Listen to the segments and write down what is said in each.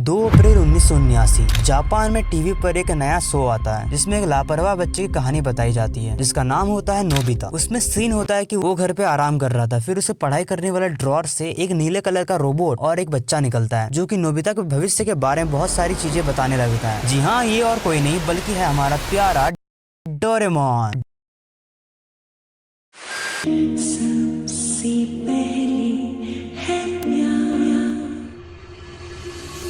2 अप्रैल 1979 Japan में TV पर एक नया शो आता है जिसमें एक लापरवाह बच्चे की कहानी बताई जाती है जिसका नाम होता है नोबिता। उसमें सीन होता है कि वो घर पे आराम कर रहा था, फिर उसे पढ़ाई करने वाले ड्रॉर से एक नीले कलर का रोबोट और एक बच्चा निकलता है जो कि नोबिता के भविष्य के बारे में बहुत सारी चीजें बताने लगता है। जी हाँ, ये और कोई नहीं बल्कि है हमारा प्यारा डोरेमोन।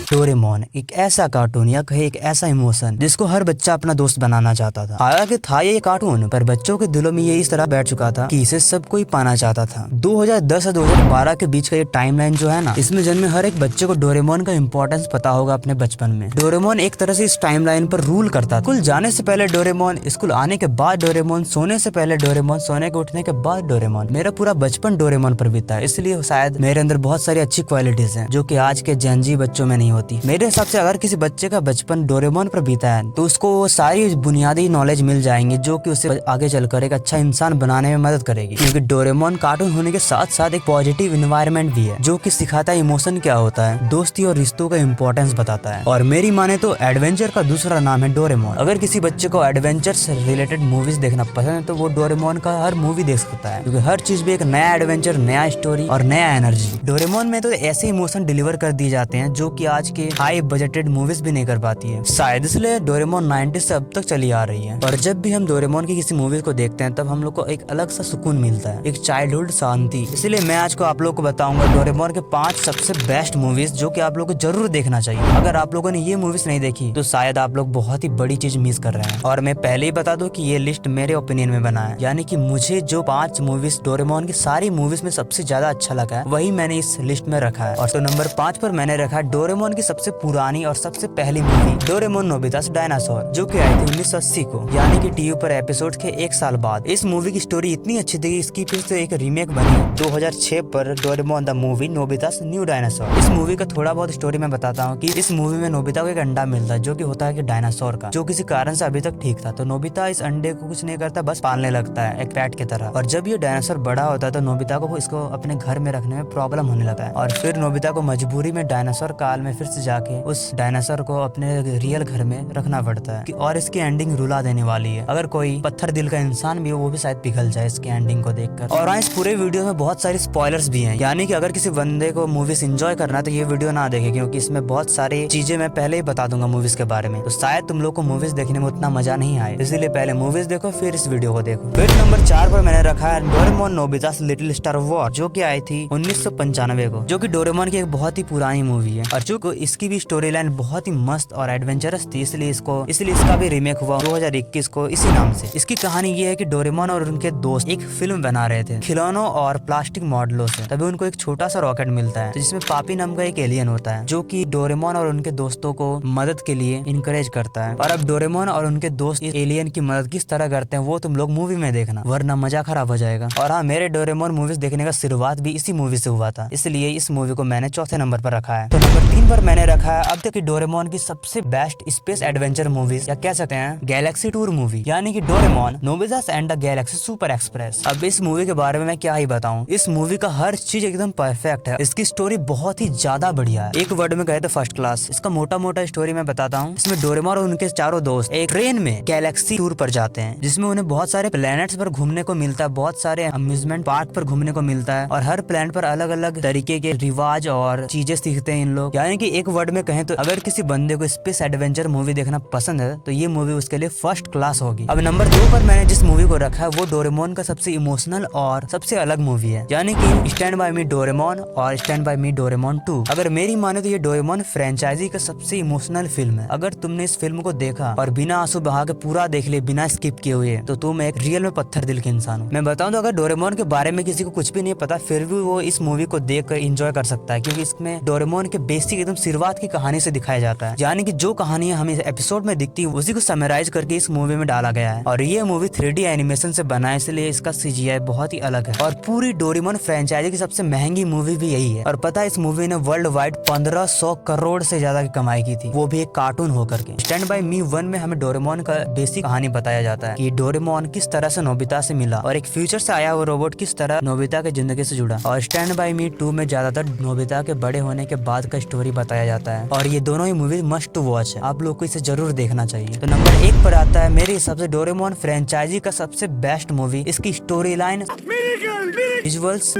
डोरेमोन एक ऐसा कार्टून या कहे एक ऐसा इमोशन जिसको हर बच्चा अपना दोस्त बनाना चाहता था। हालांकि था ये कार्टून, पर बच्चों के दिलों में ये इस तरह बैठ चुका था कि इसे सब कोई पाना चाहता था। 2010 और 2012 के बीच का ये टाइमलाइन जो है ना, इसमें जन्मे हर एक बच्चे को डोरेमोन का इम्पोर्टेंस पता होगा अपने बचपन में। डोरेमोन एक तरह से इस टाइमलाइन पर रूल करता था। स्कूल जाने से पहले डोरेमोन, स्कूल आने के बाद डोरेमोन, सोने से पहले डोरेमोन, सोने के उठने के बाद डोरेमोन। मेरा पूरा बचपन डोरेमोन पर बीता है, इसलिए शायद मेरे अंदर बहुत सारी अच्छी क्वालिटीज हैं जो कि आज के जेनजी बच्चों में नहीं होती। मेरे हिसाब से अगर किसी बच्चे का बचपन डोरेमोन पर बीता है तो उसको वो सारी बुनियादी नॉलेज मिल जाएंगी जो कि उसे आगे चलकर एक अच्छा इंसान बनाने में मदद करेगी। क्योंकि डोरेमोन कार्टून होने के साथ साथ एक पॉजिटिव इन्वायरमेंट भी है जो कि सिखाता है इमोशन क्या होता है, दोस्ती और रिश्तों का इम्पोर्टेंस बताता है। और मेरी माने तो एडवेंचर का दूसरा नाम है डोरेमोन। अगर किसी बच्चे को एडवेंचर से रिलेटेड मूवीज देखना पसंद है तो वो डोरेमोन का हर मूवी देख सकता है, क्योंकि हर चीज भी एक नया एडवेंचर, नया स्टोरी और नया एनर्जी। डोरेमोन में तो ऐसे इमोशन डिलीवर कर दिए जाते हैं जो कि आज के हाई बजटेड मूवीज भी नहीं कर पाती है। शायद इसलिए डोरेमोन 90 से अब तक चली आ रही है। और जब भी हम डोरेमोन की किसी मूवी को देखते हैं तब हम लोग को एक अलग सा सुकून मिलता है, एक चाइल्डहुड शांति। इसलिए मैं आज को आप लोग को बताऊंगा डोरेमोन के 5 सबसे बेस्ट मूवीज जो कि आप लोग को जरूर देखना चाहिए। अगर आप लोगों ने ये मूवीज नहीं देखी तो शायद आप लोग बहुत ही बड़ी चीज मिस कर रहे हैं। और मैं पहले ही बता दूं कि ये लिस्ट मेरे ओपिनियन में बना है, यानी कि मुझे जो 5 मूवीज डोरेमोन की सारी मूवीज में सबसे ज्यादा अच्छा लगा है वही मैंने इस लिस्ट में रखा है। और तो नंबर 5 पर मैंने रखा है डोरेमोन की सबसे पुरानी और सबसे पहली मूवी डोरेमोन नोबितास डायनासोर, जो कि आई थी 1980 को, यानी कि टीवी पर एपिसोड के 1 साल बाद। इस मूवी की स्टोरी इतनी अच्छी थी कि इसकी फिर से एक रीमेक बनी 2006 पर, Doraemon the movie Nobita's new dinosaur. इस मूवी का थोड़ा बहुत स्टोरी मैं बताता हूँ कि इस मूवी में नोबिता को एक अंडा मिलता है जो कि होता है कि डायनासोर का, जो किसी कारण से अभी तक ठीक था। तो नोबिता इस अंडे को कुछ नहीं करता, बस पालने लगता है एक पेट की तरह। और जब ये डायनासोर बड़ा होता है तो नोबिता को इसको अपने घर में रखने में प्रॉब्लम होने लगता है। और फिर नोबिता को मजबूरी में डायनासोर काल में फिर से जाके उस डायनासोर को अपने रियल घर में रखना पड़ता है। और इसकी एंडिंग रुला देने वाली है। अगर कोई पत्थर दिल का इंसान भी हो वो भी शायद पिघल जाए इसकी एंडिंग को देखकर। और इस पूरे वीडियो में बहुत सारी स्पॉयलर्स भी हैं, यानी कि अगर किसी बंदे को मूवीज एंजॉय करना है तो ये वीडियो ना देखे, क्योंकि इसमें बहुत सारी चीजें मैं पहले ही बता दूंगा मूवीज के बारे में। तो शायद तुम लोग को मूवीज देखने में उतना मजा नहीं आए, इसीलिए पहले मूवीज देखो फिर इस वीडियो को देखो। फिर नंबर 4 पर मैंने रखा है डोरेमोन नोबितास लिटिल स्टार वॉर, जो की आई थी 1995 को, जो की डोरेमोन की एक बहुत ही पुरानी मूवी है। और चूंकि इसकी भी स्टोरी लाइन बहुत ही मस्त और एडवेंचरस थी इसलिए इसका भी रीमेक हुआ 2021 को इसी नाम से। इसकी कहानी ये है कि डोरेमोन और उनके दोस्त एक फिल्म बना रहे थे खिलौनों और प्लास्टिक मॉडलों से। तभी उनको एक छोटा सा रॉकेट मिलता है जिसमें पापी नाम का एक एलियन होता है जो कि डोरेमोन और उनके दोस्तों को मदद के लिए इनकरेज करता है। और अब डोरेमोन और उनके दोस्त इस एलियन की मदद किस तरह करते हैं वो तुम लोग मूवी में देखना, वरना मजा खराब हो जाएगा। और हाँ, मेरे डोरेमोन मूवीज देखने का शुरुआत भी इसी मूवी से हुआ था, इसलिए इस मूवी को मैंने चौथे नंबर पर रखा है। तो नंबर 3 पर मैंने रखा है अब तक की डोरेमोन की सबसे बेस्ट स्पेस एडवेंचर मूवीज, या कह सकते हैं गैलेक्सी टूर मूवी, यानी कि Doraemon Nobita's and the galaxy super express. अब इस मूवी के बारे में मैं क्या ही बताऊं, इस मूवी का हर चीज एकदम परफेक्ट है। इसकी स्टोरी बहुत ही ज्यादा बढ़िया है, एक वर्ड में कहे तो फर्स्ट क्लास। इसका मोटा मोटा स्टोरी मैं बताता हूँ। इसमें डोरेमोन और उनके चारों दोस्त एक ट्रेन में गैलेक्सी टूर पर जाते हैं जिसमें उन्हें बहुत सारे प्लैनेट्स पर घूमने को मिलता है, बहुत सारे अम्यूजमेंट पार्क पर घूमने को मिलता है, और हर प्लेनेट पर अलग अलग तरीके के रिवाज और चीजें सीखते हैं इन लोग। यानी कि एक वर्ड में कहें तो अगर किसी बंदे को स्पेस एडवेंचर मूवी देखना पसंद है तो ये मूवी उसके लिए फर्स्ट क्लास होगी। अब नंबर 2 पर मैंने जिस मूवी को रखा है वो डोरेमोन का सबसे इमोशनल और सबसे अलग मूवी है, यानी कि स्टैंड बाय मी डोरेमोन और स्टैंड बाय मी डोरेमोन 2। अगर मेरी माने तो ये डोरेमोन फ्रेंचाइजी का सबसे इमोशनल फिल्म है। अगर तुमने इस फिल्म को देखा और बिना आंसू बहा के पूरा देख लिया, बिना स्किप किए हुए, तो तुम एक रियल में पत्थर दिल के इंसान हो। मैं बताऊं तो अगर डोरेमोन के बारे में किसी को कुछ भी नहीं पता फिर भी वो इस मूवी को देख कर इंजॉय कर सकता है, क्योंकि इसमें डोरेमोन के बेसिक एकदम शुरुआत की कहानी से दिखाया जाता है, यानी कि जो कहानियां हमें एपिसोड में दिखती है उसी को समराइज करके इस मूवी में डाला गया है। और ये मूवी 3D एनिमेशन से बना है, इसलिए इसका CGI बहुत ही अलग है। और पूरी डोरेमोन फ्रेंचाइजी की सबसे महंगी मूवी भी यही है। और पता है इस मूवी ने वर्ल्ड वाइड 1500 करोड़ से ज्यादा की कमाई की थी, वो भी एक कार्टून होकर के। स्टैंड बाय मी 1 में हमें डोरेमोन का बेसिक कहानी बताया जाता है कि डोरेमोन किस तरह से नोबिता से मिला और एक फ्यूचर से आया हुआ रोबोट किस तरह नोबिता के जिंदगी से जुड़ा। और स्टैंड बाय मी 2 में ज्यादातर नोबिता के बड़े होने के बाद का स्टोरी बताया दिखाया जाता है और ये दोनों ही मूवी मस्ट टू वॉच है, आप लोग को इसे जरूर देखना चाहिए। तो नंबर 1 पर आता है मेरे हिसाब से डोरेमोन फ्रेंचाइजी का सबसे बेस्ट मूवी। इसकी स्टोरी लाइन, विजुअल्स,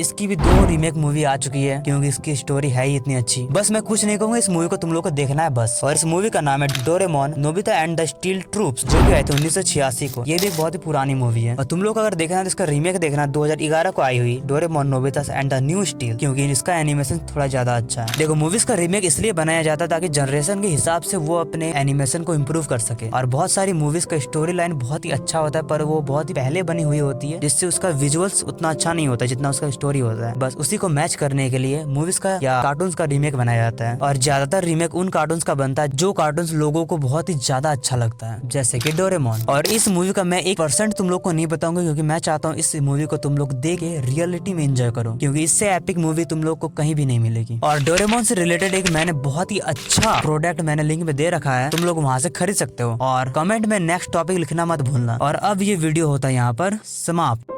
इसकी भी 2 रीमेक मूवी आ चुकी है क्योंकि इसकी स्टोरी है ही इतनी अच्छी। बस मैं कुछ नहीं कहूंगा, इस मूवी को तुम लोग को देखना है बस। और इस मूवी का नाम है Doraemon Nobita and the steel troops, जो कि आई थी 1986 को। ये भी एक बहुत ही पुरानी मूवी है और तुम लोग अगर देखना है तो इसका रीमेक देखना 2011 को आई हुई Doraemon Nobita and the new steel, क्योंकि इसका एनिमेशन थोड़ा ज्यादा अच्छा है। देखो मूवीज का रीमेक इसलिए बनाया जाता है ताकि जनरेशन के हिसाब से वो अपने एनिमेशन को इम्प्रूव कर सके। और बहुत सारी मूवीज का स्टोरी लाइन बहुत ही अच्छा होता है पर वो बहुत ही पहले बनी हुई होती है, जिससे उसका विजुअल्स उतना अच्छा नहीं होता जितना उसका स्टोरी होता है। बस उसी को मैच करने के लिए मूवीज का या कार्टून्स का रीमेक बनाया जाता है और ज्यादातर रीमेक उन कार्टून्स का बनता है जो कार्टून्स लोगों को बहुत ही ज्यादा अच्छा लगता है, जैसे कि डोरेमोन। और इस मूवी का मैं 1% तुम लोग को नहीं बताऊंगा क्योंकि मैं चाहता हूँ इस मूवी को तुम लोग देख के रियलिटी में एंजॉय करो, क्योंकि इससे एपिक मूवी तुम लोग को कहीं भी नहीं मिलेगी। और डोरेमोन से रिलेटेड एक मैंने बहुत ही अच्छा प्रोडक्ट मैंने लिंक में दे रखा है, तुम लोग वहां से खरीद सकते हो। और कमेंट में नेक्स्ट टॉपिक लिखना मत भूलना। और अब ये वीडियो होता है यहाँ पर समाप्त।